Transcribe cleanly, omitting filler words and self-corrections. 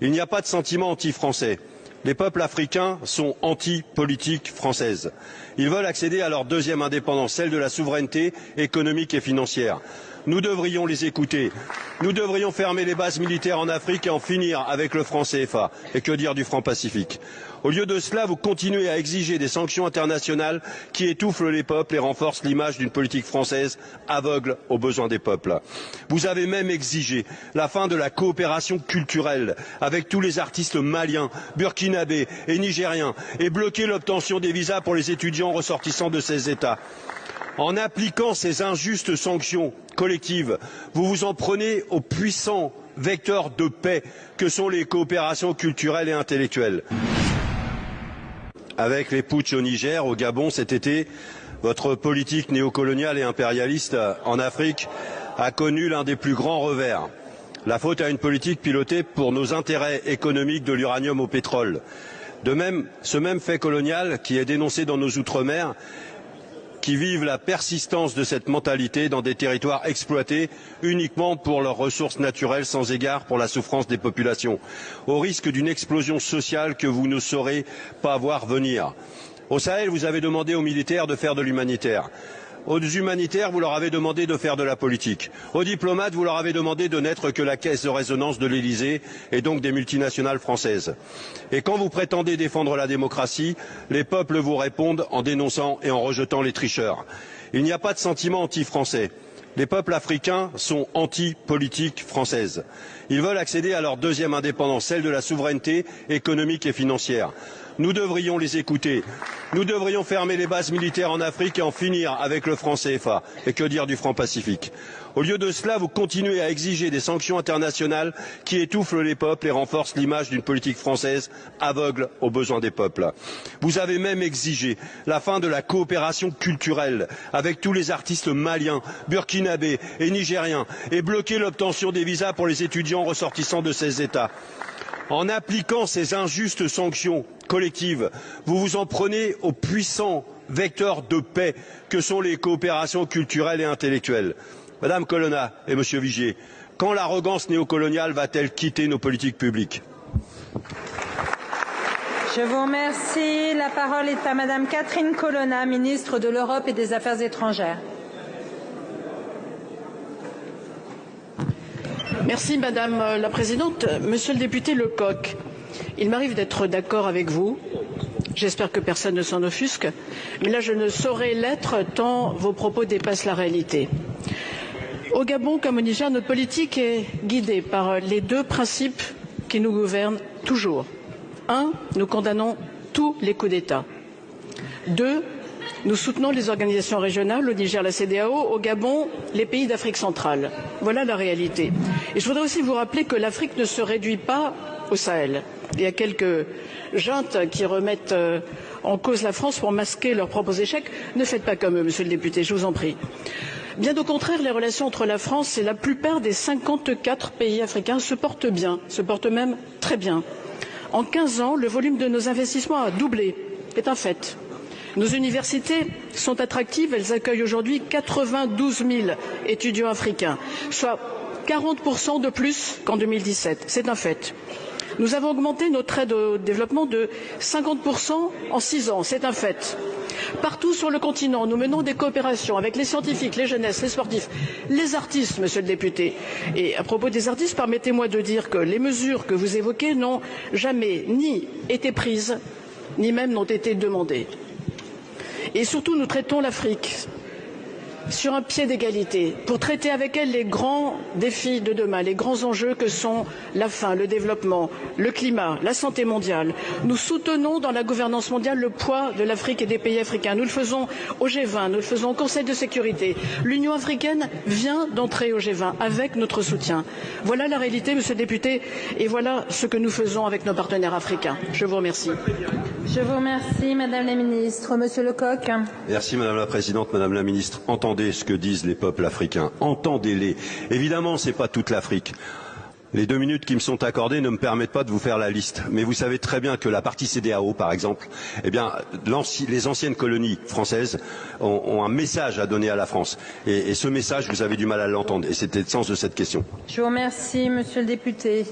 Il n'y a pas de sentiment anti-français. Les peuples africains sont anti-politique française. Ils veulent accéder à leur deuxième indépendance, celle de la souveraineté économique et financière. Nous devrions les écouter. Nous devrions fermer les bases militaires en Afrique et en finir avec le franc CFA. Et que dire du franc Pacifique? Au lieu de cela, vous continuez à exiger des sanctions internationales qui étouffent les peuples et renforcent l'image d'une politique française aveugle aux besoins des peuples. Vous avez même exigé la fin de la coopération culturelle avec tous les artistes maliens, burkinabés et nigériens et bloqué l'obtention des visas pour les étudiants ressortissants de ces États. En appliquant ces injustes sanctions collectives, vous vous en prenez aux puissants vecteurs de paix que sont les coopérations culturelles et intellectuelles. Avec les putschs au Niger, au Gabon cet été, votre politique néocoloniale et impérialiste en Afrique a connu l'un des plus grands revers. La faute à une politique pilotée pour nos intérêts économiques de l'uranium au pétrole. De même, ce même fait colonial qui est dénoncé dans nos outre-mer, qui vivent la persistance de cette mentalité dans des territoires exploités uniquement pour leurs ressources naturelles sans égard pour la souffrance des populations, au risque d'une explosion sociale que vous ne saurez pas voir venir. Au Sahel, vous avez demandé aux militaires de faire de l'humanitaire. Aux humanitaires, vous leur avez demandé de faire de la politique. Aux diplomates, vous leur avez demandé de n'être que la caisse de résonance de l'Élysée et donc des multinationales françaises. Et quand vous prétendez défendre la démocratie, les peuples vous répondent en dénonçant et en rejetant les tricheurs. Il n'y a pas de sentiment anti-français. Les peuples africains sont anti-politique française. Ils veulent accéder à leur deuxième indépendance, celle de la souveraineté économique et financière. Nous devrions les écouter. Nous devrions fermer les bases militaires en Afrique et en finir avec le franc CFA. Et que dire du franc Pacifique? Au lieu de cela, vous continuez à exiger des sanctions internationales qui étouffent les peuples et renforcent l'image d'une politique française aveugle aux besoins des peuples. Vous avez même exigé la fin de la coopération culturelle avec tous les artistes maliens, burkinabés et nigériens et bloqué l'obtention des visas pour les étudiants ressortissants de ces États. En appliquant ces injustes sanctions collectives, vous vous en prenez aux puissants vecteurs de paix que sont les coopérations culturelles et intellectuelles. Madame Colonna et Monsieur Vigier, quand l'arrogance néocoloniale va-t-elle quitter nos politiques publiques? Je vous remercie. La parole est à Madame Catherine Colonna, ministre de l'Europe et des Affaires étrangères. Merci Madame la Présidente. Monsieur le député Lecoq, il m'arrive d'être d'accord avec vous. J'espère que personne ne s'en offusque. Mais là, je ne saurais l'être tant vos propos dépassent la réalité. Au Gabon comme au Niger, notre politique est guidée par les deux principes qui nous gouvernent toujours. 1. Nous condamnons tous les coups d'État. 2. Nous soutenons les organisations régionales, au Niger la CEDEAO, au Gabon les pays d'Afrique centrale. Voilà la réalité. Et je voudrais aussi vous rappeler que l'Afrique ne se réduit pas au Sahel. Il y a quelques juntes qui remettent en cause la France pour masquer leurs propres échecs. Ne faites pas comme eux, monsieur le député, je vous en prie. Bien au contraire, les relations entre la France et la plupart des 54 pays africains se portent bien, se portent même très bien. En 15 ans, le volume de nos investissements a doublé, c'est un fait. Nos universités sont attractives, elles accueillent aujourd'hui 92 000 étudiants africains, soit 40% de plus qu'en 2017, c'est un fait. Nous avons augmenté notre aide au développement de 50% en 6 ans, c'est un fait. Partout sur le continent, nous menons des coopérations avec les scientifiques, les jeunesses, les sportifs, les artistes, monsieur le député. Et à propos des artistes, permettez-moi de dire que les mesures que vous évoquez n'ont jamais ni été prises, ni même n'ont été demandées. Et surtout, nous traitons l'Afrique sur un pied d'égalité pour traiter avec elle les grands défis de demain, les grands enjeux que sont la faim, le développement, le climat, la santé mondiale. Nous soutenons dans la gouvernance mondiale le poids de l'Afrique et des pays africains. Nous le faisons au G20, nous le faisons au Conseil de sécurité. L'Union africaine vient d'entrer au G20 avec notre soutien. Voilà la réalité, monsieur le député, et voilà ce que nous faisons avec nos partenaires africains. Je vous remercie. Je vous remercie, Madame la Ministre. Monsieur Lecoq. Merci Madame la Présidente, Madame la Ministre. Entendez ce que disent les peuples africains. Entendez-les. Évidemment, ce n'est pas toute l'Afrique. Les 2 minutes qui me sont accordées ne me permettent pas de vous faire la liste. Mais vous savez très bien que la partie CEDEAO, par exemple, eh bien, les anciennes colonies françaises ont un message à donner à la France. Et ce message, vous avez du mal à l'entendre. Et c'était le sens de cette question. Je vous remercie, Monsieur le député.